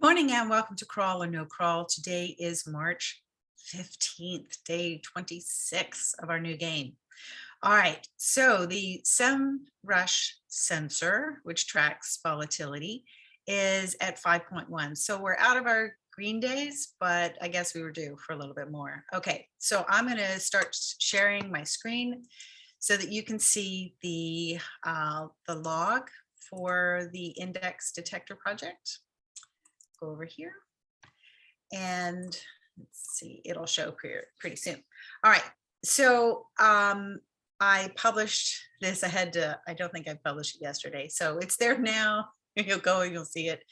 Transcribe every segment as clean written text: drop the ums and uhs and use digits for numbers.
Morning and welcome to Crawl or No Crawl. Today is March 15th, day 26 of our new game. All right, so the Semrush sensor, which tracks volatility, is at 5.1. So we're out of our green days, but I guess we were due for a little bit more. Okay, so I'm going to start sharing my screen so that you can see the log for the index detector project. Go over here and let's see, it'll show pretty soon. All right, so I published this. I don't think I published it yesterday, so it's there now. You'll go and you'll see it.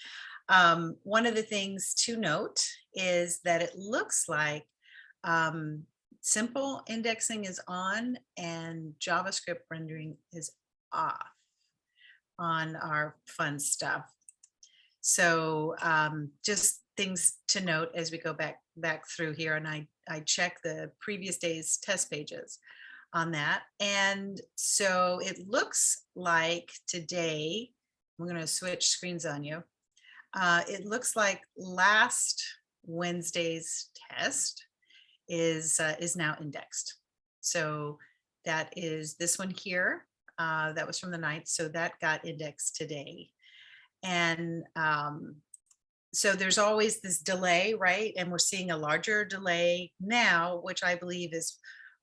One of the things to note is that it looks like simple indexing is on and JavaScript rendering is off on our fun stuff. So just things to note as we go back through here, and I check the previous day's test pages on that. And so it looks like today, I'm going to switch screens on you. It looks like last Wednesday's test is now indexed. So that is this one here. That was from the 9th. So that got indexed today. And so there's always this delay, right? And we're seeing a larger delay now, which I believe is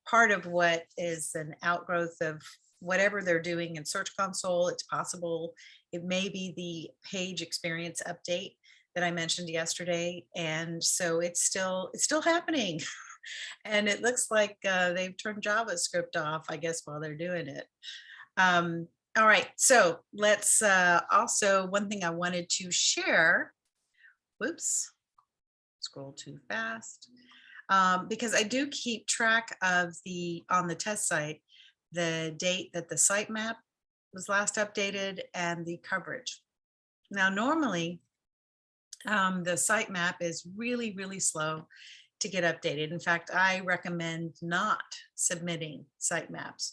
part of what is an outgrowth of whatever they're doing in Search Console. It's possible it may be the page experience update that I mentioned yesterday. And so it's still happening. And it looks like they've turned JavaScript off, I guess, while they're doing it. All right, so let's also, one thing I wanted to share, whoops, scroll too fast, because I do keep track of on the test site, the date that the sitemap was last updated and the coverage. Now, normally, the sitemap is really, really slow to get updated. In fact, I recommend not submitting sitemaps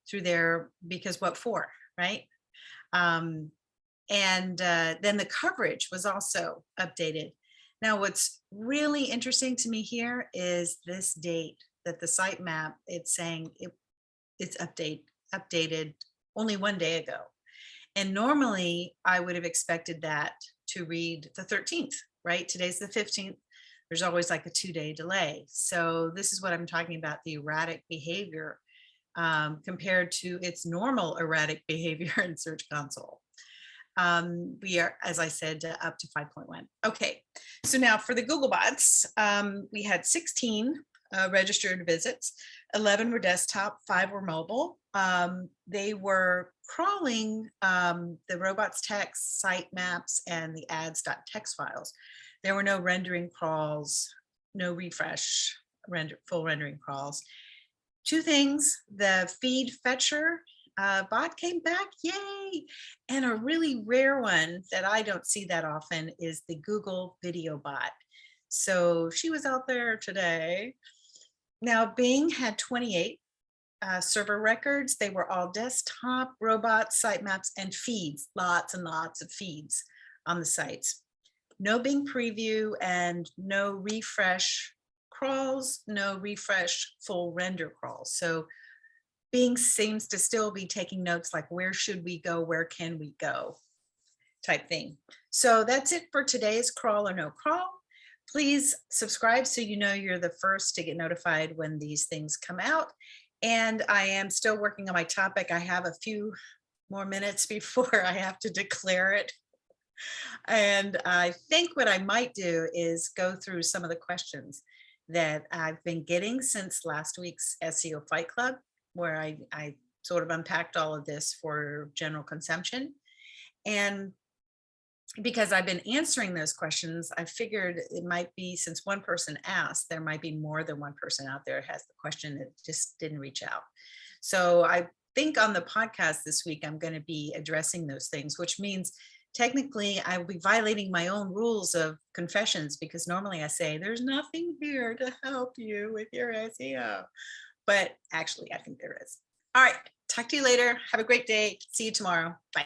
through there because what for? Right? And then the coverage was also updated. Now, what's really interesting to me here is this date that the sitemap, it's saying it's updated only one day ago. And normally I would have expected that to read the 13th, right? Today's the 15th. There's always like a 2-day delay. So this is what I'm talking about, the erratic behavior compared to its normal erratic behavior in Search Console. We are, as I said, up to 5.1. Okay, so now for the Googlebots, we had 16 registered visits, 11 were desktop, 5 were mobile. They were crawling the robots.txt, sitemaps, and the ads.txt files. There were no rendering crawls, no refresh, full rendering crawls. 2 things, the feed fetcher bot came back, yay! And a really rare one that I don't see that often is the Google video bot. So she was out there today. Now Bing had 28 server records. They were all desktop, robots, sitemaps, and feeds, lots and lots of feeds on the sites. No Bing preview and no refresh crawls, no refresh full render crawls. So Bing seems to still be taking notes like where should we go, where can we go type thing. So that's it for today's Crawl or No Crawl. Please subscribe so you know you're the first to get notified when these things come out. And I am still working on my topic. I have a few more minutes before I have to declare it. And I think what I might do is go through some of the questions that I've been getting since last week's SEO Fight Club, where I sort of unpacked all of this for general consumption. And because I've been answering those questions, I figured it might be, since one person asked, there might be more than one person out there has the question that just didn't reach out. So I think on the podcast this week, I'm going to be addressing those things, which means technically I will be violating my own rules of confessions, because normally I say there's nothing here to help you with your SEO, but actually I think there is. All right, talk to you later. Have a great day. See you tomorrow. Bye.